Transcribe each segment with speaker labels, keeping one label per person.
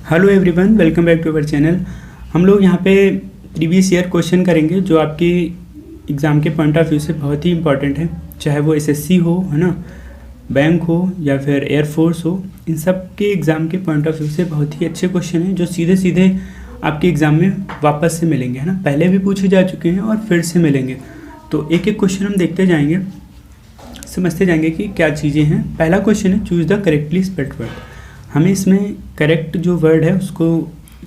Speaker 1: Hello everyone, welcome back to our channel. हम लोग यहाँ पे प्रीवियस ईयर क्वेश्चन करेंगे जो आपकी एग्ज़ाम के पॉइंट ऑफ व्यू से बहुत ही इंपॉर्टेंट है, चाहे वो एसएससी हो, है ना, बैंक हो या फिर एयरफोर्स हो। इन सब के एग्ज़ाम के पॉइंट ऑफ व्यू से बहुत ही अच्छे क्वेश्चन हैं जो सीधे सीधे आपके एग्ज़ाम में वापस से मिलेंगे, है ना। पहले भी पूछे जा चुके हैं और फिर से मिलेंगे, तो एक एक क्वेश्चन हम देखते जाएंगे, समझते जाएंगे कि क्या चीज़ें हैं। पहला क्वेश्चन है choose the correctly spelled word. हमें इसमें करेक्ट जो वर्ड है उसको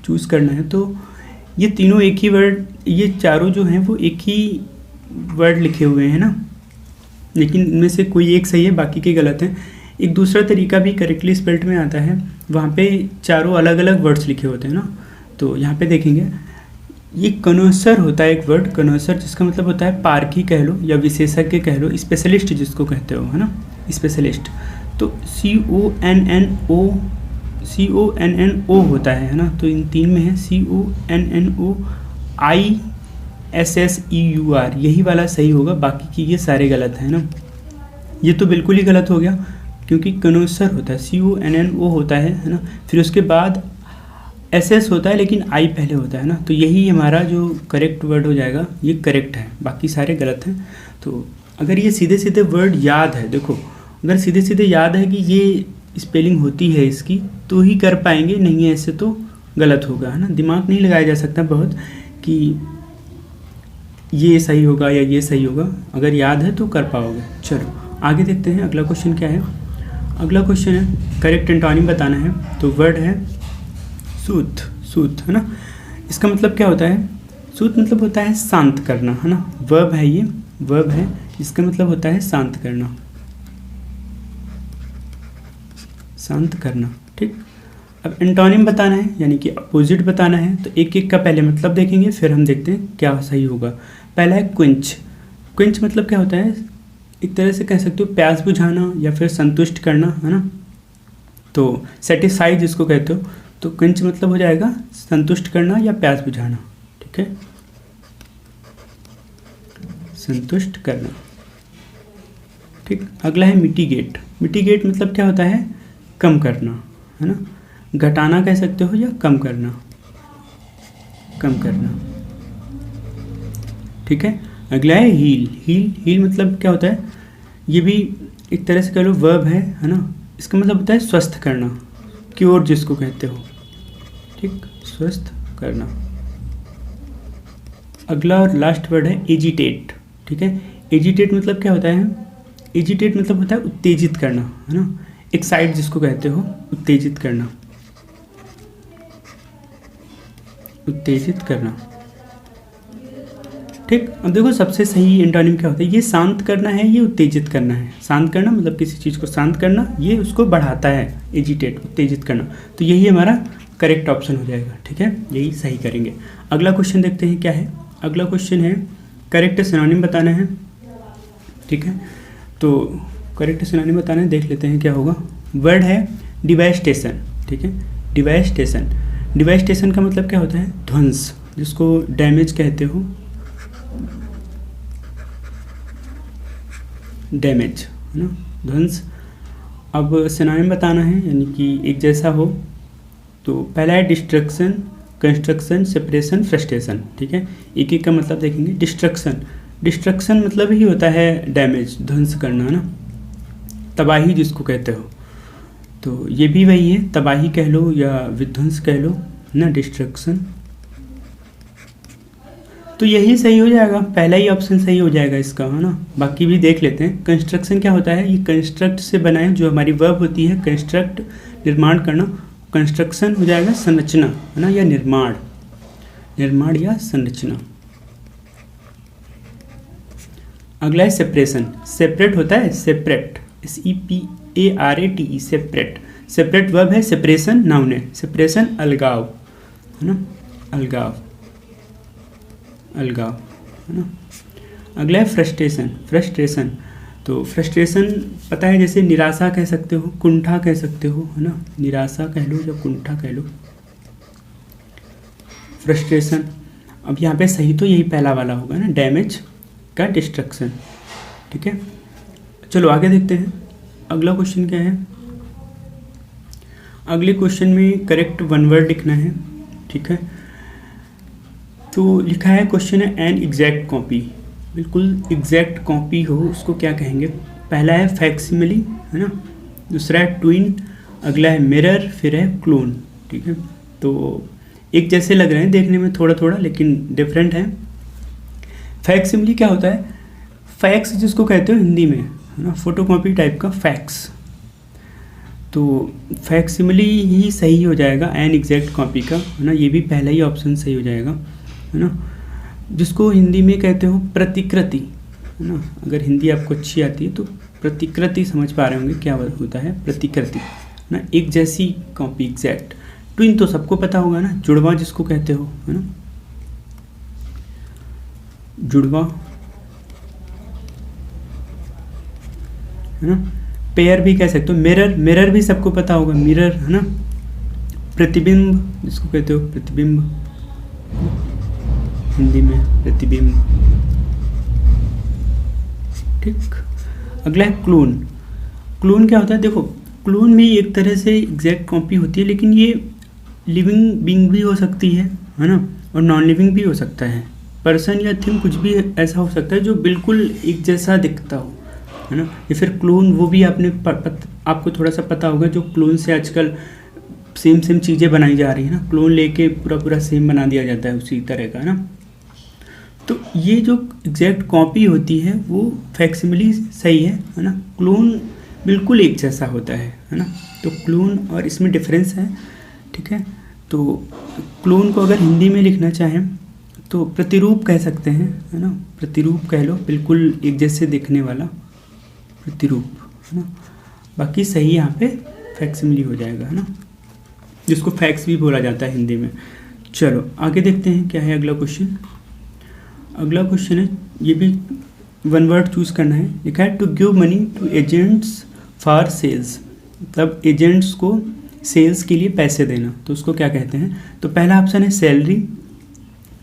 Speaker 1: चूज़ करना है। तो ये तीनों एक ही वर्ड, ये चारों जो हैं वो एक ही वर्ड लिखे हुए हैं ना, लेकिन इनमें से कोई एक सही है, बाकी के गलत हैं। एक दूसरा तरीका भी करेक्टली स्पेल्ड में आता है, वहाँ पे चारों अलग अलग वर्ड्स लिखे होते हैं ना। तो यहाँ पे देखेंगे ये कनोसर होता है एक वर्ड, कनोसर, जिसका मतलब होता है पारखी कह लो या विशेषज्ञ कह लो, स्पेशलिस्ट जिसको कहते हो, है ना, स्पेशलिस्ट। तो CONNO होता है ना। तो इन तीन में है CONNOISSEUR, यही वाला सही होगा, बाकी की ये सारे गलत हैं ना। ये तो बिल्कुल ही गलत हो गया क्योंकि कनोसर होता है, CONNO होता है ना, फिर उसके बाद SS होता है लेकिन I पहले होता है ना। तो यही हमारा जो करेक्ट वर्ड हो जाएगा, ये करेक्ट है, बाकी सारे गलत हैं। तो अगर ये सीधे सीधे वर्ड याद है, देखो अगर सीधे सीधे याद है कि ये स्पेलिंग होती है इसकी, तो ही कर पाएंगे, नहीं है ऐसे तो गलत होगा, है ना। दिमाग नहीं लगाया जा सकता बहुत कि ये सही होगा या ये सही होगा, अगर याद है तो कर पाओगे। चलो आगे देखते हैं, अगला क्वेश्चन क्या है। अगला क्वेश्चन है करेक्ट एंटोनिम बताना है। तो वर्ड है सूत, सूत, है ना। इसका मतलब क्या होता है? सूत मतलब होता है शांत करना, है ना। वर्ब है, ये वर्ब है, इसका मतलब होता है शांत करना, शांत करना, ठीक। अब एंटोनिम बताना है, यानी कि अपोजिट बताना है। तो एक एक का पहले मतलब देखेंगे, फिर हम देखते हैं क्या सही होगा। पहला है क्विंच। क्विंच मतलब क्या होता है? एक तरह से कह सकते हो प्यास बुझाना या फिर संतुष्ट करना, है ना। तो सेटिस्फाई जिसको कहते हो, तो क्विंच मतलब हो जाएगा संतुष्ट करना या प्यास बुझाना, ठीक है, संतुष्ट करना, ठीक। अगला है मिटिगेट। मिटिगेट मतलब क्या होता है? कम करना, है ना, घटाना कह सकते हो या कम करना, कम करना, ठीक है। अगला है हील। हील, हील मतलब क्या होता है? ये भी एक तरह से कह लो वर्ब है ना। इसका मतलब होता है स्वस्थ करना, क्योर जिसको कहते हो, ठीक, स्वस्थ करना। अगला और लास्ट वर्ड है एजिटेट, ठीक है। एजिटेट मतलब क्या होता है? एजिटेट मतलब होता है उत्तेजित करना, है ना, एक्साइट जिसको कहते हो, उत्तेजित करना, उत्तेजित करना, ठीक। अब देखो सबसे सही एंटोनिम क्या होता है? ये शांत करना है, ये उत्तेजित करना है। शांत करना मतलब किसी चीज़ को शांत करना, ये उसको बढ़ाता है, एजिटेट, उत्तेजित करना। तो यही हमारा करेक्ट ऑप्शन हो जाएगा, ठीक है, यही सही करेंगे। अगला क्वेश्चन देखते हैं क्या है। अगला क्वेश्चन है करेक्ट सिनोनिम बताना है, ठीक है। तो करेक्ट सिनोनिम बताना है, देख लेते हैं क्या होगा। वर्ड है डिवास्टेशन, ठीक है, डिवास्टेशन। डिवास्टेशन का मतलब क्या होता है? ध्वंस, जिसको डैमेज कहते हो, डैमेज, है ना, ध्वंस। अब सिनोनिम बताना है, यानी कि एक जैसा हो। तो पहला है डिस्ट्रक्शन, कंस्ट्रक्शन, सेपरेशन, फ्रस्ट्रेशन, ठीक है। एक एक का मतलब देखेंगे। डिस्ट्रक्शन, डिस्ट्रक्शन मतलब ही होता है डैमेज, ध्वंस करना, है ना, तबाही जिसको कहते हो। तो ये भी वही है, तबाही कह लो या विध्वंस कह लो ना, डिस्ट्रक्शन। तो यही सही हो जाएगा, पहला ही ऑप्शन सही हो जाएगा इसका, है ना। बाकी भी देख लेते हैं। कंस्ट्रक्शन क्या होता है? ये कंस्ट्रक्ट से बना है, जो हमारी वर्ब होती है कंस्ट्रक्ट, निर्माण करना। कंस्ट्रक्शन हो जाएगा संरचना, है ना, या निर्माण, निर्माण या संरचना। अगला है सेपरेशन। सेपरेट होता है separate, SEPARATE, separate. Separate verb है, सेपरेशन नाउन है। सेपरेशन अलगाव, है ना, अलगाव, अलगाव, है ना। अगला है फ्रस्ट्रेशन। फ्रस्ट्रेशन, तो फ्रस्ट्रेशन पता है, जैसे निराशा कह सकते हो, कुंठा कह सकते हो, है ना, निराशा कह लो या कुंठा कह लो, फ्रस्ट्रेशन। अब यहाँ पे सही तो यही पहला वाला होगा ना, डैमेज का डिस्ट्रक्शन, ठीक है। चलो आगे देखते हैं। अगला क्वेश्चन क्या है? अगले क्वेश्चन में करेक्ट वन वर्ड लिखना है, ठीक है। तो लिखा है क्वेश्चन है एन एग्जैक्ट कॉपी, बिल्कुल एग्जैक्ट कॉपी हो उसको क्या कहेंगे। पहला है फैक्सिमिली, है ना, दूसरा है ट्विन, अगला है मिरर, फिर है क्लोन, ठीक है। तो एक जैसे लग रहे हैं देखने में थोड़ा थोड़ा, लेकिन डिफरेंट है। फैक्सिमिली क्या होता है, फैक्स जिसको कहते हो हिंदी में, है ना, फोटोकॉपी टाइप का फैक्स। तो फैक्सिमिली ही सही हो जाएगा एन एग्जैक्ट कॉपी का, है ना, ये भी पहला ही ऑप्शन सही हो जाएगा, है ना। जिसको हिंदी में कहते हो प्रतिकृति, है ना, अगर हिंदी आपको अच्छी आती है तो प्रतिकृति समझ पा रहे होंगे क्या होता है प्रतिकृति, है ना, एक जैसी कॉपी एग्जैक्ट। ट्विन तो सबको पता होगा ना, जुड़वा जिसको कहते हो, है ना, जुड़वा, है ना। पेयर भी कह सकते हो, मिरर, मिरर भी सबको पता होगा, मिरर, है ना। प्रतिबिंब जिसको कहते हो प्रतिबिंब, हिंदी में प्रतिबिंब, ठीक। अगला है क्लोन। क्लोन क्या होता है, देखो क्लोन भी एक तरह से एग्जैक्ट कॉपी होती है, लेकिन ये लिविंग बीइंग भी हो सकती है ना, और नॉन लिविंग भी हो सकता है। पर्सन या थिंग कुछ भी ऐसा हो सकता है जो बिल्कुल एक जैसा दिखता हो, है ना। या फिर क्लोन, वो भी आपको थोड़ा सा पता होगा, जो क्लोन से आजकल सेम सेम चीज़ें बनाई जा रही है ना, क्लोन लेके पूरा पूरा सेम बना दिया जाता है उसी तरह का, ना। तो ये जो एग्जैक्ट कॉपी होती है वो फैक्सिमिली सही है ना। क्लोन बिल्कुल एक जैसा होता है ना। तो क्लोन और इसमें डिफरेंस है, ठीक है। तो क्लोन को अगर हिंदी में लिखना चाहें तो प्रतिरूप कह सकते हैं, है ना, प्रतिरूप कह लो, बिल्कुल एक जैसे दिखने वाला प्रतिरूप, है ना। बाकी सही यहाँ पे फैक्सिमिली हो जाएगा, है ना, जिसको फैक्स भी बोला जाता है हिंदी में। चलो आगे देखते हैं क्या है अगला क्वेश्चन। अगला क्वेश्चन है, ये भी वन वर्ड चूज़ करना है। लिखा है to give money to agents for sales, मतलब एजेंट्स को सेल्स के लिए पैसे देना, तो उसको क्या कहते हैं। तो पहला ऑप्शन है सैलरी,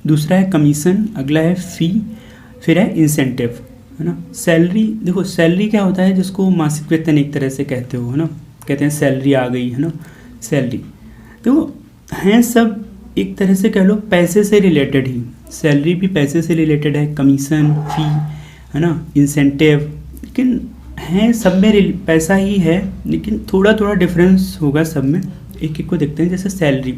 Speaker 1: दूसरा है कमीशन, अगला है फ़ी, फिर है इंसेंटिव, है ना। सैलरी, देखो सैलरी क्या होता है, जिसको मासिक वेतन एक तरह से कहते हो, है ना, कहते हैं सैलरी आ गई, है ना, सैलरी। तो हैं सब एक तरह से कह लो पैसे से रिलेटेड ही, सैलरी भी पैसे से रिलेटेड है, कमीशन, फ़ी, है ना, इंसेंटिव, लेकिन हैं सब में पैसा ही है, लेकिन थोड़ा थोड़ा डिफरेंस होगा सब में। एक एक को देखते हैं। जैसे सैलरी,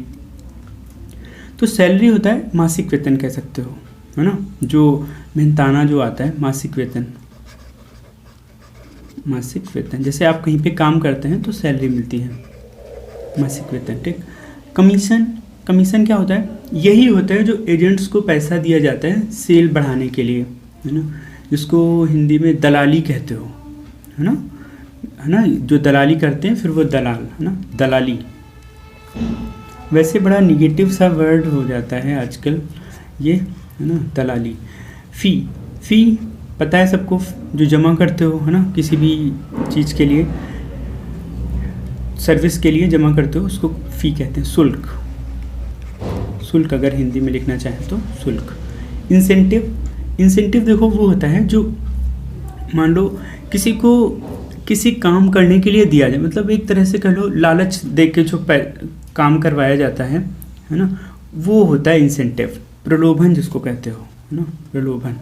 Speaker 1: तो सैलरी होता है मासिक वेतन कह सकते हो, है ना, जो मेहनताना जो आता है मासिक वेतन, मासिक वेतन। जैसे आप कहीं पे काम करते हैं तो सैलरी मिलती है, मासिक वेतन, ठीक। कमीशन, कमीशन क्या होता है, यही होता है जो एजेंट्स को पैसा दिया जाता है सेल बढ़ाने के लिए, है ना, जिसको हिंदी में दलाली कहते हो, है ना, जो दलाली करते हैं फिर वो दलाल, है ना, दलाली। वैसे बड़ा निगेटिव सा वर्ड हो जाता है आजकल ये, है ना, दलाली। फ़ी पता है सबको, जो जमा करते हो, है ना, किसी भी चीज़ के लिए, सर्विस के लिए जमा करते हो, उसको फ़ी कहते हैं। शुल्क, शुल्क अगर हिंदी में लिखना चाहें तो शुल्क। इंसेंटिव, इंसेंटिव देखो वो होता है जो मान लो किसी को किसी काम करने के लिए दिया जाए, मतलब एक तरह से कह लो लालच दे के जो काम करवाया जाता है ना, वो होता है इंसेंटिव। प्रलोभन जिसको कहते हो, है ना, प्रलोभन,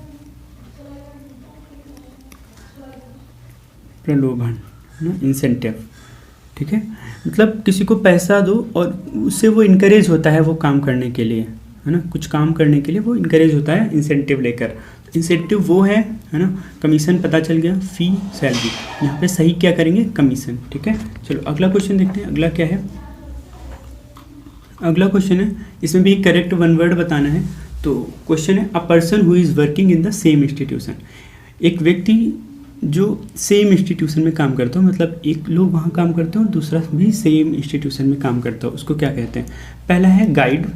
Speaker 1: प्रलोभन, है ना, इंसेंटिव, ठीक है। मतलब किसी को पैसा दो और उससे वो इनकरेज होता है वो काम करने के लिए, है ना, कुछ काम करने के लिए वो इनकरेज होता है इंसेंटिव लेकर। इंसेंटिव वो है ना। कमीशन पता चल गया, फ़ी, सैलरी, यहाँ पे सही क्या करेंगे, कमीशन, ठीक है। चलो अगला क्वेश्चन देखते हैं। अगला क्या है, अगला क्वेश्चन है, इसमें भी करेक्ट वन वर्ड बताना है। तो क्वेश्चन है a person who is working in the same institution, एक व्यक्ति जो सेम इंस्टीट्यूशन में काम करता हो, मतलब एक लोग वहाँ काम करते हो और दूसरा भी सेम इंस्टीट्यूशन में काम करता हो, उसको क्या कहते हैं। पहला है गाइड,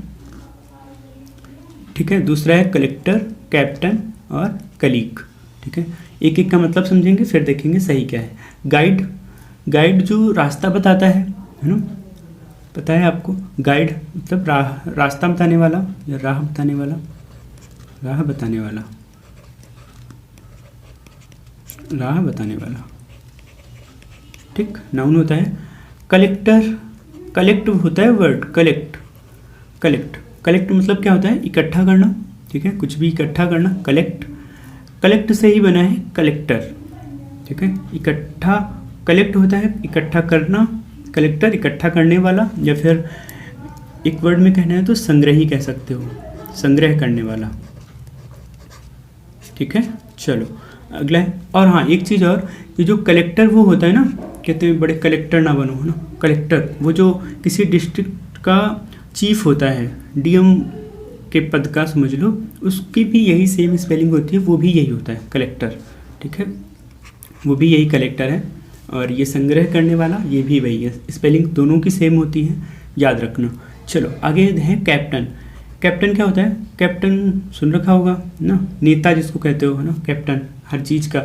Speaker 1: ठीक है, दूसरा है कलेक्टर, कैप्टन और कलीग, ठीक है। एक एक का मतलब समझेंगे फिर देखेंगे सही क्या है। गाइड, गाइड जो रास्ता बताता है ना, पता है आपको, गाइड मतलब रास्ता बताने वाला या राह बताने वाला, राह बताने वाला, राह बताने वाला, ठीक, नाउन होता है। कलेक्टर, कलेक्ट होता है वर्ड, कलेक्ट। कलेक्ट कलेक्ट मतलब क्या होता है? इकट्ठा करना, ठीक है, कुछ भी इकट्ठा करना, कलेक्ट। कलेक्ट से ही बना है कलेक्टर, ठीक है। इकट्ठा, कलेक्ट होता है इकट्ठा करना, कलेक्टर इकट्ठा करने वाला, या फिर एक वर्ड में कहना है तो संग्रही कह सकते हो, संग्रह करने वाला, ठीक है। चलो अगला है, और हाँ एक चीज़ और, ये जो कलेक्टर वो होता है ना, कहते हैं बड़े कलेक्टर ना बनो, है ना। कलेक्टर वो जो किसी डिस्ट्रिक्ट का चीफ होता है, डीएम के पद का समझ लो, उसकी भी यही सेम स्पेलिंग होती है, वो भी यही होता है कलेक्टर, ठीक है, वो भी यही कलेक्टर है। और ये संग्रह करने वाला, ये भी वही है, स्पेलिंग दोनों की सेम होती है, याद रखना। चलो आगे है कैप्टन। कैप्टन क्या होता है? कैप्टन सुन रखा होगा ना, नेता जिसको कहते हो, है ना। कैप्टन हर चीज़ का,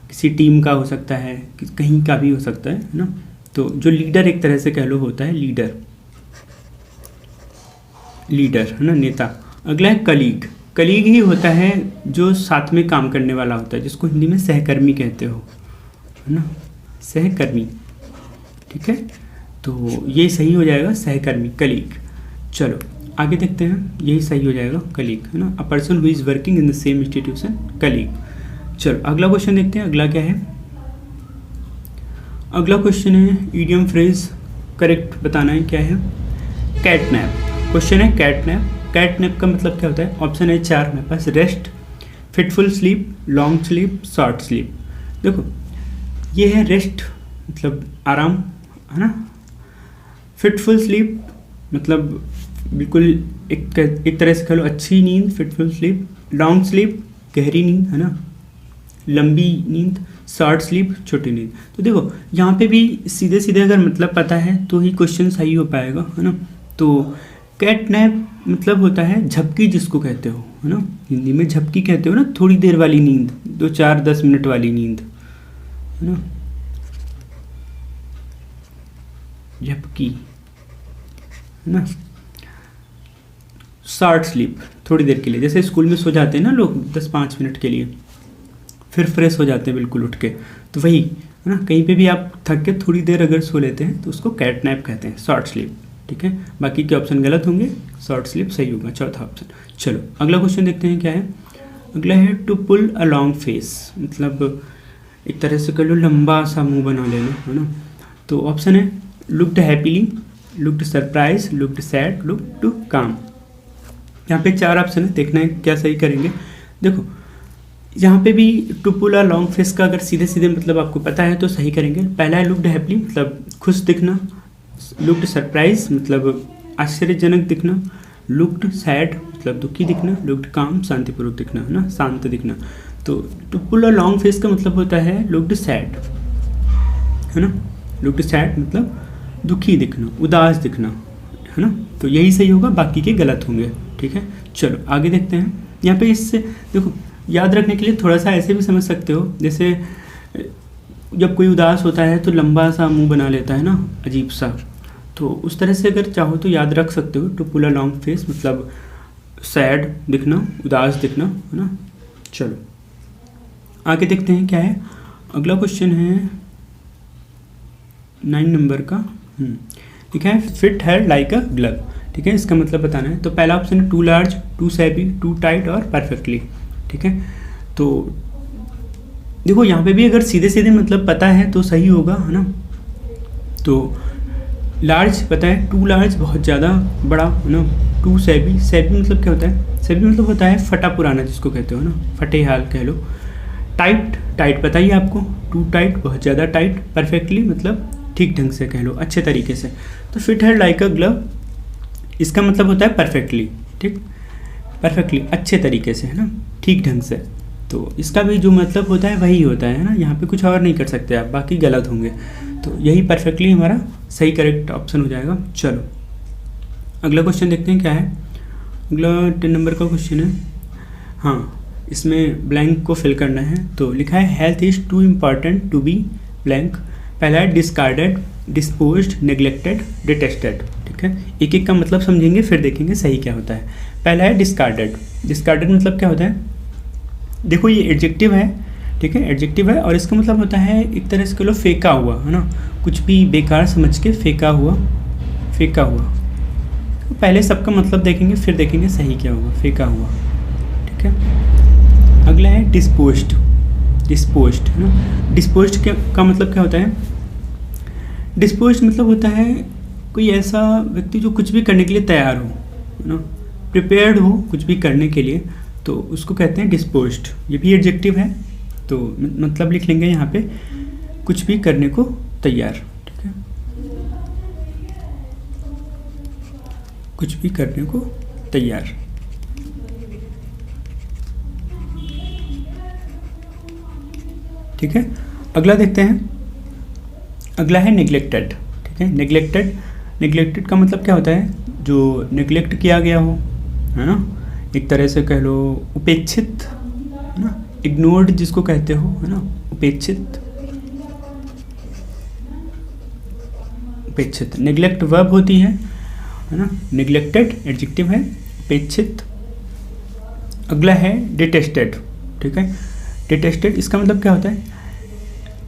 Speaker 1: किसी टीम का हो सकता है, कहीं का भी हो सकता है ना। तो जो लीडर एक तरह से कह लो होता है लीडर, लीडर है ना, नेता। अगला है कलीग। कलीग ही होता है जो साथ में काम करने वाला होता है, जिसको हिंदी में सहकर्मी कहते हो, है ना, सहकर्मी, ठीक है। तो ये सही हो जाएगा सहकर्मी, कलीग। चलो आगे देखते हैं, यही सही हो जाएगा कलीग, है ना। A person who is working in the same institution, colleague. चलो अगला क्वेश्चन देखते हैं, अगला क्या है। अगला क्वेश्चन है इडियम फ्रेज, करेक्ट बताना है क्या है। कैटनैप क्वेश्चन है, कैटनैप। कैटनैप का मतलब क्या होता है? ऑप्शन है 4 मेरे पास, rest, fitful sleep, long sleep, short sleep. देखो ये है रेस्ट मतलब आराम, है ना। फिटफुल स्लीप मतलब बिल्कुल एक तरह से कह लो अच्छी नींद, फिटफुल स्लीप। लॉन्ग स्लीप गहरी नींद, है ना, लंबी नींद। शॉर्ट स्लीप छोटी नींद। तो देखो यहाँ पे भी सीधे सीधे अगर मतलब पता है तो ही क्वेश्चन सही हो पाएगा, है ना। तो कैटनैप मतलब होता है झपकी, जिसको कहते हो, है ना, हिंदी में झपकी कहते हो ना, थोड़ी देर वाली नींद, 2-4-10 मिनट वाली नींद, है ना, झपकी, है ना। शॉर्ट स्लीप थोड़ी देर के लिए, जैसे स्कूल में सो जाते हैं ना लोग 10-5 मिनट के लिए, फिर फ्रेश हो जाते हैं बिल्कुल उठ के, तो वही, है ना। कहीं पे भी आप थक के थोड़ी देर अगर सो लेते हैं तो उसको कैटनैप कहते हैं, शॉर्ट स्लीप, ठीक है। बाकी के ऑप्शन गलत होंगे, शॉर्ट स्लीप सही होगा, चौथा ऑप्शन। चलो अगला क्वेश्चन देखते हैं क्या है। अगला है to pull a long face, मतलब एक तरह से कर लो लंबा सा मुंह बना लेना, है ना। तो ऑप्शन है looked happily, looked surprise, looked sad, looked काम। यहाँ पे 4 ऑप्शन है, देखना है क्या सही करेंगे। देखो यहाँ पे भी to pull a long face का अगर सीधे सीधे मतलब आपको पता है तो सही करेंगे। पहला है लुक्ड हैप्पीली मतलब खुश दिखना, लुक्ड सरप्राइज मतलब आश्चर्यजनक दिखना, लुक्ड सैड मतलब दुखी दिखना, लुक्ड काम शांतिपूर्वक दिखना, है ना, शांत दिखना। तो to pull a long face का मतलब होता है लुक्ड सैड, है ना, लुक्ड सैड मतलब दुखी दिखना, उदास दिखना, है ना। तो यही सही होगा, बाकी के गलत होंगे, ठीक है। चलो आगे देखते हैं। यहाँ पे इससे देखो याद रखने के लिए थोड़ा सा ऐसे भी समझ सकते हो, जैसे जब कोई उदास होता है तो लंबा सा मुंह बना लेता है ना, अजीब सा, तो उस तरह से अगर चाहो तो याद रख सकते हो। To pull a long face मतलब सैड दिखना, उदास दिखना, है ना। चलो आगे देखते हैं क्या है। अगला क्वेश्चन है 9 नंबर का, ठीक है। Fit her like a glove, ठीक है, इसका मतलब बताना है। तो पहला ऑप्शन है टू लार्ज, टू सैबी, टू टाइट और परफेक्टली, ठीक है। तो देखो यहाँ पे भी अगर सीधे सीधे मतलब पता है तो सही होगा, है ना। तो लार्ज पता है, टू लार्ज बहुत ज़्यादा बड़ा, है ना। टू सैबी, सैबी मतलब क्या होता है? सैबी मतलब होता है फटा पुराना, जिसको कहते हो ना, फटे हाल कह लो। टाइट, टाइट पता ही आपको, टू टाइट बहुत ज़्यादा टाइट। परफेक्टली मतलब ठीक ढंग से कह लो, अच्छे तरीके से। तो fit her like a glove इसका मतलब होता है परफेक्टली, ठीक, परफेक्टली अच्छे तरीके से, है ना, ठीक ढंग से। तो इसका भी जो मतलब होता है वही होता है ना, यहाँ पे कुछ और नहीं कर सकते आप, बाकी गलत होंगे। तो यही परफेक्टली हमारा सही करेक्ट ऑप्शन हो जाएगा। चलो अगला क्वेश्चन देखते हैं क्या है। अगला 10 नंबर का क्वेश्चन है, हाँ, इसमें ब्लैंक को फिल करना है। तो लिखा है health is too important to be blank. पहला है डिस्कार्डेड, डिस्पोज्ड, नेग्लेक्टेड, डिटेस्टेड, ठीक है। एक एक का मतलब समझेंगे फिर देखेंगे सही क्या होता है। पहला है डिस्कार्डेड। डिस्कार्डेड मतलब क्या होता है? देखो ये एडजेक्टिव है, ठीक है, एडजेक्टिव है, और इसका मतलब होता है एक तरह से कह लो फेंका हुआ, है ना, कुछ भी बेकार समझ के फेंका हुआ, फेंका हुआ। तो पहले सबका मतलब देखेंगे, फिर देखेंगे सही क्या होगा। फेंका हुआ, ठीक है। अगला है डिस्पोज्ड। डिस्पोज्ड है ना। डिस्पोज्ड का मतलब क्या होता है? डिस्पोज्ड मतलब होता है कोई ऐसा व्यक्ति जो कुछ भी करने के लिए तैयार हो, है ना, प्रिपेयर्ड हो कुछ भी करने के लिए, तो उसको कहते हैं डिस्पोज्ड। ये भी एडजेक्टिव है, तो मतलब लिख लेंगे यहाँ पे कुछ भी करने को तैयार, ठीक है, कुछ भी करने को तैयार। ठीक है, अगला देखते हैं। अगला है नेग्लेक्टेड, ठीक है। नेग्लेक्टेड, नेग्लेक्टेड का मतलब क्या होता है? जो नेग्लेक्ट किया गया हो, है ना, एक तरह से कह लो उपेक्षित, है ना, इग्नोर्ड जिसको कहते हो, है ना, उपेक्षित। उपेक्षित, नेग्लेक्ट वर्ब होती है ना, नेग्लेक्टेड एडजेक्टिव है, उपेक्षित। अगला है डिटेस्टेड, ठीक है। डिटेस्टेड इसका मतलब क्या होता है?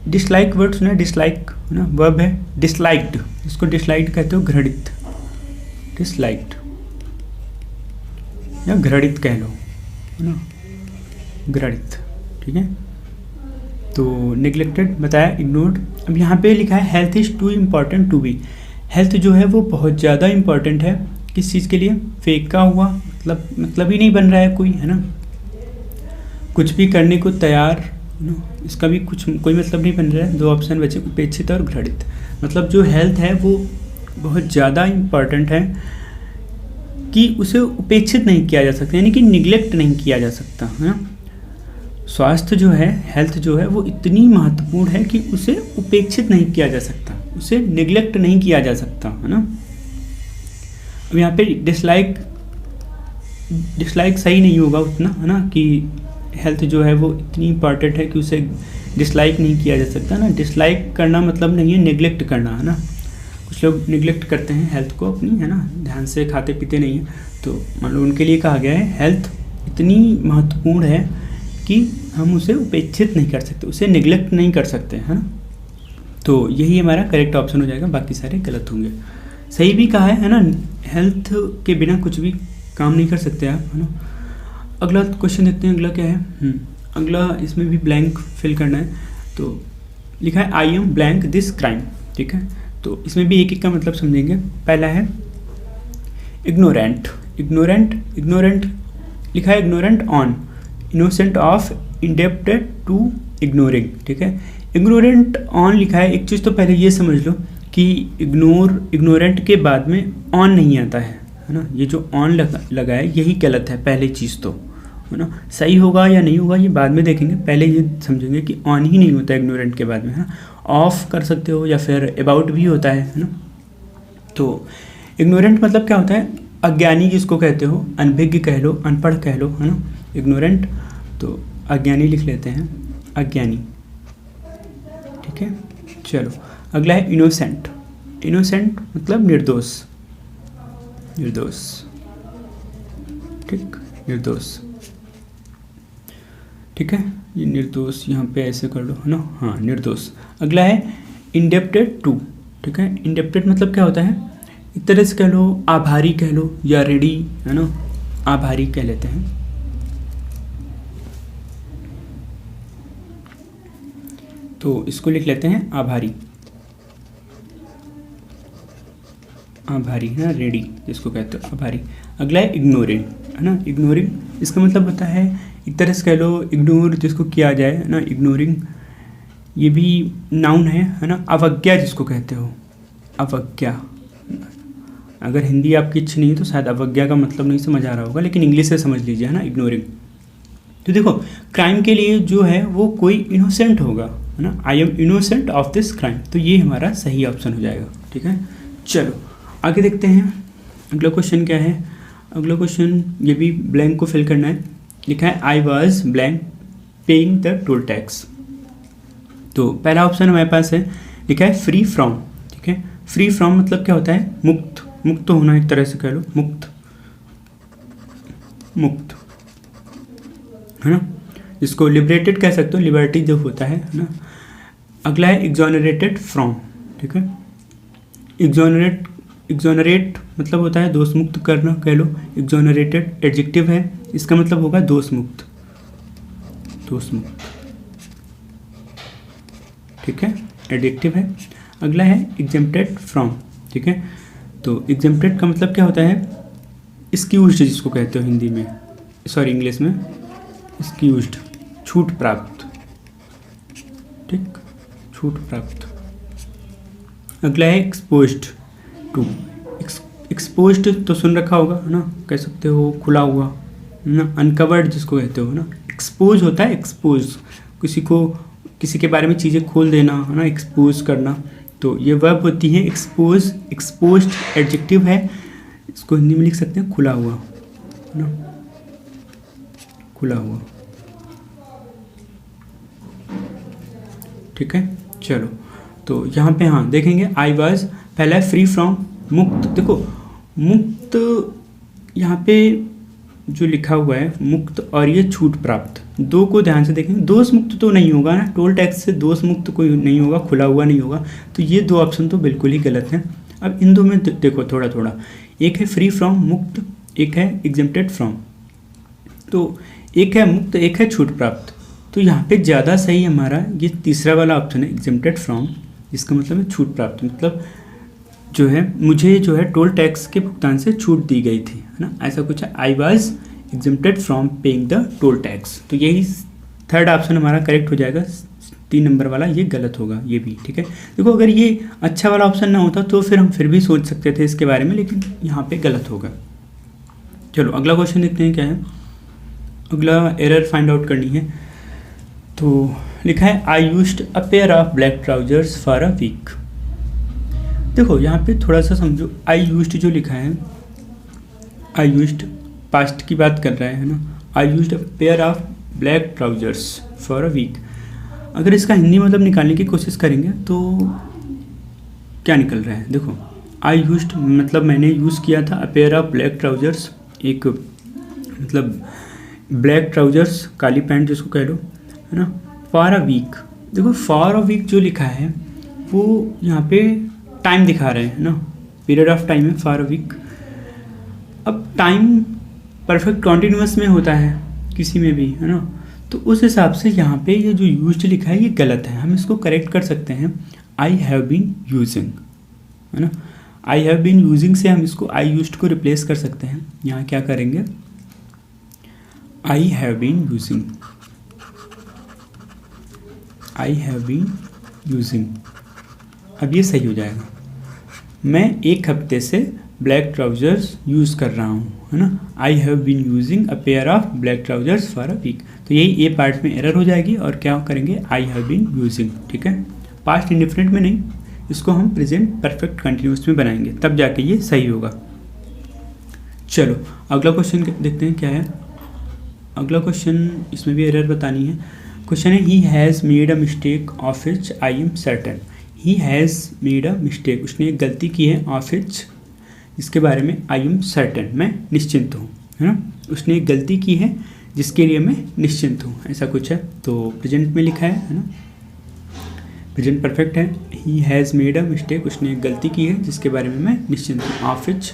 Speaker 1: डिसलाइक वर्ड सुना है? डिसलाइक है ना, वर्ब है। डिसलाइक्ड, इसको डिसलाइक्ड कहते हो, घृणित। डिसलाइक्ड या घृणित कह लो, है ना, घृणित, ठीक है। तो नेग्लेक्टेड बताया, इग्नोर्ड। अब यहाँ पे लिखा है health is too important to be. Health जो है वो बहुत ज़्यादा इम्पॉर्टेंट है किस चीज़ के लिए? फेंका हुआ, मतलब ही नहीं बन रहा है कोई, है ना, कुछ भी करने को तैयार, है ना, इसका भी कोई मतलब नहीं बन रहा है। दो ऑप्शन बचे, उपेक्षित और घृणित। मतलब जो हेल्थ है वो बहुत ज़्यादा इम्पॉर्टेंट है कि उसे उपेक्षित नहीं किया जा सकता, यानी कि निगलेक्ट नहीं किया जा सकता, है ना। स्वास्थ्य जो है, हेल्थ जो है वो इतनी महत्वपूर्ण है कि उसे उपेक्षित नहीं किया जा सकता, उसे निगलेक्ट नहीं किया जा सकता, है ना। अब यहाँ पे डिसलाइक सही नहीं होगा उतना, है ना, कि हेल्थ जो है वो इतनी इम्पॉर्टेंट है कि उसे डिसलाइक नहीं किया जा सकता ना। डिसलाइक करना मतलब नहीं है नेग्लेक्ट करना, है ना। कुछ लोग निगलेक्ट करते हैं हेल्थ को अपनी, है ना, ध्यान से खाते पीते नहीं हैं, तो मान लो उनके लिए कहा गया है हेल्थ इतनी महत्वपूर्ण है कि हम उसे उपेक्षित नहीं कर सकते, उसे निगलेक्ट नहीं कर सकते, है ना। तो यही हमारा करेक्ट ऑप्शन हो जाएगा, बाकी सारे गलत होंगे। सही भी कहा है ना, हेल्थ के बिना कुछ भी काम नहीं कर सकते आप, है ना। अगला क्वेश्चन देखते हैं, अगला क्या है। अगला इसमें भी ब्लैंक फिल करना है, तो लिखा है I am blank this crime, ठीक है। तो इसमें भी एक एक का मतलब समझेंगे। पहला है इग्नोरेंट। इग्नोरेंट लिखा है ignorant on, innocent of, indebted to, ignoring, ठीक है। इग्नोरेंट ऑन लिखा है, एक चीज़ तो पहले ये समझ लो कि इग्नोरेंट के बाद में ऑन नहीं आता है ना। ये जो ऑन लगा है यही गलत है, पहली चीज़ तो, है ना। सही होगा या नहीं होगा ये बाद में देखेंगे, पहले ये समझेंगे कि ऑन ही नहीं होता है इग्नोरेंट के बाद में, है ना। ऑफ कर सकते हो या फिर अबाउट भी होता है ना। तो इग्नोरेंट मतलब क्या होता है? अज्ञानी जिसको कहते हो, अनभिज्ञ कह लो, अनपढ़ कह लो, है ना, इग्नोरेंट। तो अज्ञानी लिख लेते हैं, अज्ञानी, ठीक है। चलो अगला है इनोसेंट। इनोसेंट मतलब निर्दोष, निर्दोष, ठीक, निर्दोष, ठीक है। ये निर्दोष यहाँ पे ऐसे कर लो, है ना, हाँ, निर्दोष। अगला है इंडेप्टेड टू, ठीक है। इंडेप्टेड मतलब क्या होता है? एक तरह से कह लो आभारी कह लो, या रेडी, है ना, आभारी कह लेते हैं। तो इसको लिख लेते हैं आभारी, आभारी, है ना, रेडी जिसको कहते हो, आभारी। अगला है इग्नोरिंग, है ना। इग्नोरिंग इसका मतलब होता है एक तरह से कह लो इग्नोर जिसको किया जाए, है ना, इग्नोरिंग। ये भी नाउन है ना। अवज्ञा जिसको कहते हो, अवज्ञा। अगर हिंदी आपकी अच्छी नहीं है तो शायद अवज्ञा का मतलब नहीं समझ आ रहा होगा, लेकिन इंग्लिश से समझ लीजिए, है ना, इग्नोरिंग। तो देखो क्राइम के लिए जो है वो कोई इनोसेंट होगा, है ना, I am innocent of this crime, तो ये हमारा सही ऑप्शन हो जाएगा, ठीक है। चलो आगे देखते हैं, अगला क्वेश्चन क्या है। अगला क्वेश्चन ये भी ब्लैंक को फिल करना है। लिखा है I was blank paying the toll tax. तो पहला ऑप्शन हमारे पास है, लिखा है फ्री फ्रॉम, ठीक है। फ्री फ्रॉम मतलब क्या होता है? मुक्त, मुक्त होना, एक तरह से कह लो मुक्त, मुक्त, है ना, जिसको लिबरेटेड कह सकते हो, लिबर्टी जो होता है ना। अगला है एग्जोनरेटेड फ्रॉम, ठीक है। एग्जोनरेट एग्जोनरेट मतलब होता है दोष मुक्त करना, कह लो। एग्जोनरेटेड एडजेक्टिव है, इसका मतलब होगा दोष मुक्त, दोष मुक्त, ठीक है, एडजेक्टिव है। अगला है एग्जेम्प्टेड फ्रॉम, ठीक है। तो एग्जेम्प्टेड का मतलब क्या होता है? एक्सक्यूज्ड जिसको कहते हो हिंदी में, सॉरी इंग्लिश में एक्सक्यूज्ड, छूट प्राप्त, ठीक, छूट प्राप्त। अगला है एक्सपोज्ड टू। एक्सपोज्ड तो सुन रखा होगा है ना, कह सकते हो खुला हुआ है ना, अनकवर्ड जिसको कहते हो ना। एक्सपोज होता है एक्सपोज, किसी को किसी के बारे में चीज़ें खोल देना है ना, एक्सपोज करना। तो ये वर्ब होती है एक्सपोज। एक्सपोज्ड एडजेक्टिव है, इसको हिंदी में लिख सकते हैं खुला हुआ है ना, खुला हुआ, ठीक है। चलो तो यहाँ पे हाँ देखेंगे आई वाज, पहला है फ्री फ्रॉम, मुक्त। देखो मुक्त यहाँ पे जो लिखा हुआ है मुक्त और ये छूट प्राप्त, दो को ध्यान से देखेंगे। दोष मुक्त तो नहीं होगा ना, टोल टैक्स से दोष मुक्त कोई नहीं होगा, खुला हुआ नहीं होगा। तो ये दो ऑप्शन तो बिल्कुल ही गलत हैं। अब इन दो में देखो थोड़ा थोड़ा, एक है फ्री फ्रॉम मुक्त, एक है एग्जेम्प्टेड फ्रॉम। तो एक है मुक्त, एक है छूट प्राप्त। तो यहाँ पे ज़्यादा सही हमारा ये तीसरा वाला ऑप्शन है एग्जेम्प्टेड फ्रॉम, इसका मतलब है छूट प्राप्त, मतलब जो है मुझे जो है टोल टैक्स के भुगतान से छूट दी गई थी, है ना, ऐसा कुछ है। I was exempted from paying the toll tax. तो यही थर्ड ऑप्शन हमारा करेक्ट हो जाएगा। 3 नंबर वाला ये गलत होगा, ये भी, ठीक है। देखो अगर ये अच्छा वाला ऑप्शन ना होता तो फिर हम फिर भी सोच सकते थे इसके बारे में, लेकिन यहाँ पे गलत होगा। चलो अगला क्वेश्चन देखते हैं क्या है। अगला एरर फाइंड आउट करनी है। तो लिखा है I used a pair of black trousers for a week. देखो यहाँ पे थोड़ा सा समझो, आई यूज्ड जो लिखा है, आई यूज्ड पास्ट की बात कर रहा है ना। I used a pair of black trousers for a week. अगर इसका हिंदी मतलब निकालने की कोशिश करेंगे तो क्या निकल रहा है? देखो आई यूज्ड मतलब मैंने यूज़ किया था अ पेयर ऑफ ब्लैक ट्राउजर्स, एक मतलब ब्लैक ट्राउजर्स, काली पैंट जिसको कह लो, है ना, फॉर अ वीक। देखो फॉर अ वीक जो लिखा है वो यहाँ पे टाइम दिखा रहे हैं ना, पीरियड ऑफ टाइम है फॉर अ वीक। अब टाइम परफेक्ट कॉन्टिन्यूअस में होता है किसी में भी, है ना, तो उस हिसाब से यहाँ पे ये जो यूज्ड लिखा है ये गलत है। हम इसको करेक्ट कर सकते हैं आई हैव बीन यूजिंग, है ना। आई हैव बीन यूजिंग से हम इसको आई यूज्ड को रिप्लेस कर सकते हैं। यहाँ क्या करेंगे, I have been using, I have been using. अब ये सही हो जाएगा। मैं एक हफ्ते से ब्लैक ट्राउजर्स यूज़ कर रहा हूँ, है ना। I have been using a pair of black trousers for a week. तो यही ए पार्ट में एरर हो जाएगी और क्या करेंगे, आई हैव बीन यूजिंग, ठीक है। पास्ट इंडिफिनिट में नहीं, इसको हम प्रेजेंट परफेक्ट कंटिन्यूस में बनाएंगे, तब जाके ये सही होगा। चलो अगला क्वेश्चन देखते हैं क्या है। अगला क्वेश्चन, इसमें भी एरर बतानी है। क्वेश्चन है he has made a mistake of which I am certain. He has made a mistake, उसने एक गलती की है, ऑफ विच जिसके बारे में आई एम सर्टेन, मैं निश्चिंत हूँ, है ना। उसने एक गलती की है जिसके लिए मैं निश्चिंत हूँ, ऐसा कुछ है। तो प्रेजेंट में लिखा है ना, प्रेजेंट परफेक्ट है। He has made a mistake, उसने एक गलती की है जिसके बारे में मैं निश्चिंत हूँ, ऑफ विच।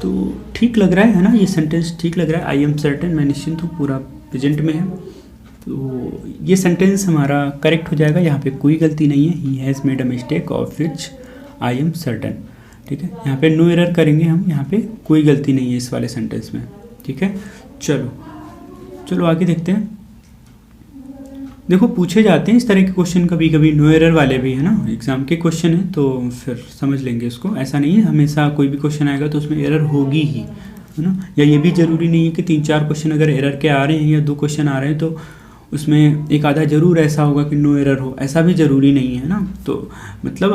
Speaker 1: तो ठीक लग रहा है ना, ये सेंटेंस ठीक लग रहा है। आई एम सर्टेन, मैं निश्चिंत हूँ, पूरा प्रेजेंट में है। तो ये सेंटेंस हमारा करेक्ट हो जाएगा, यहाँ पे कोई गलती नहीं है। He has made a mistake of which I am certain, ठीक है। यहाँ पे नो एरर करेंगे हम, यहाँ पे कोई गलती नहीं है इस वाले सेंटेंस में, ठीक है। चलो आगे देखते हैं। देखो पूछे जाते हैं इस तरह के क्वेश्चन कभी कभी, नो एरर वाले भी, है ना, एग्जाम के क्वेश्चन है तो फिर समझ लेंगे इसको। ऐसा नहीं है हमेशा कोई भी क्वेश्चन आएगा तो उसमें एरर होगी ही, है ना। या ये भी ज़रूरी नहीं है कि 3-4 क्वेश्चन अगर एरर के आ रहे हैं या 2 क्वेश्चन आ रहे हैं तो उसमें एक आधा ज़रूर ऐसा होगा कि नो एरर हो, ऐसा भी ज़रूरी नहीं है ना। तो मतलब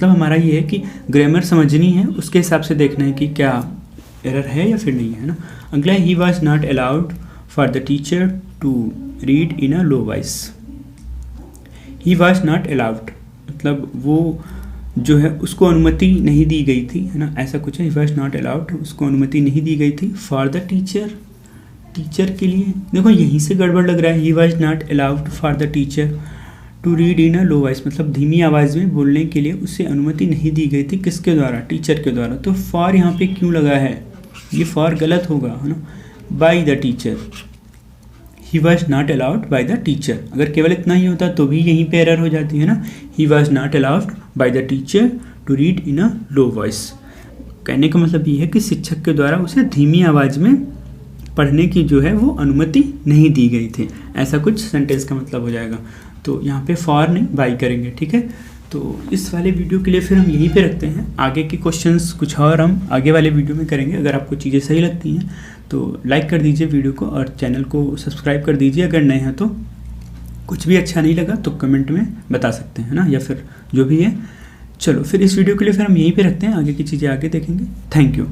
Speaker 1: हमारा ये है कि ग्रामर समझनी है, उसके हिसाब से देखना है कि क्या एरर है या फिर नहीं है ना। अगला he was not allowed for the teacher to read in a low voice. He was not allowed मतलब वो जो है उसको अनुमति नहीं दी गई थी, है ना, ऐसा कुछ है। ही वॉज नॉट अलाउड, उसको अनुमति नहीं दी गई थी फॉर द टीचर, टीचर के लिए। देखो यहीं से गड़बड़ लग रहा है, he was not allowed for the teacher, to read in a low voice, मतलब धीमी आवाज़ में बोलने के लिए उसे अनुमति नहीं दी गई थी। किसके द्वारा? टीचर के द्वारा। तो फॉर यहाँ पे क्यों लगा है? ये फॉर गलत होगा, है ना। Bye the teacher, he was not allowed by the teacher. अगर केवल इतना ही होता तो भी यहीं पे एरर हो जाती है ना। He was not allowed by the teacher to read in a low voice. कहने का मतलब ये है कि शिक्षक के द्वारा उसे धीमी आवाज़ में पढ़ने की जो है वो अनुमति नहीं दी गई थी। ऐसा कुछ सेंटेंस का मतलब हो जाएगा। तो यहाँ पे फॉर नहीं बाय करेंगे, ठीक है। तो इस वाले वीडियो के लिए फिर हम यहीं पे रखते हैं। आगे के क्वेश्चंस कुछ और हम आगे वाले वीडियो में करेंगे। अगर आपको चीज़ें सही लगती हैं तो लाइक कर दीजिए वीडियो को और चैनल को सब्सक्राइब कर दीजिए। अगर नए हैं तो कुछ भी अच्छा नहीं लगा तो कमेंट में बता सकते हैं ना, या फिर जो भी है। चलो फिर इस वीडियो के लिए फिर हम यहीं पे रखते हैं, आगे की चीज़ें आगे देखेंगे। Thank you.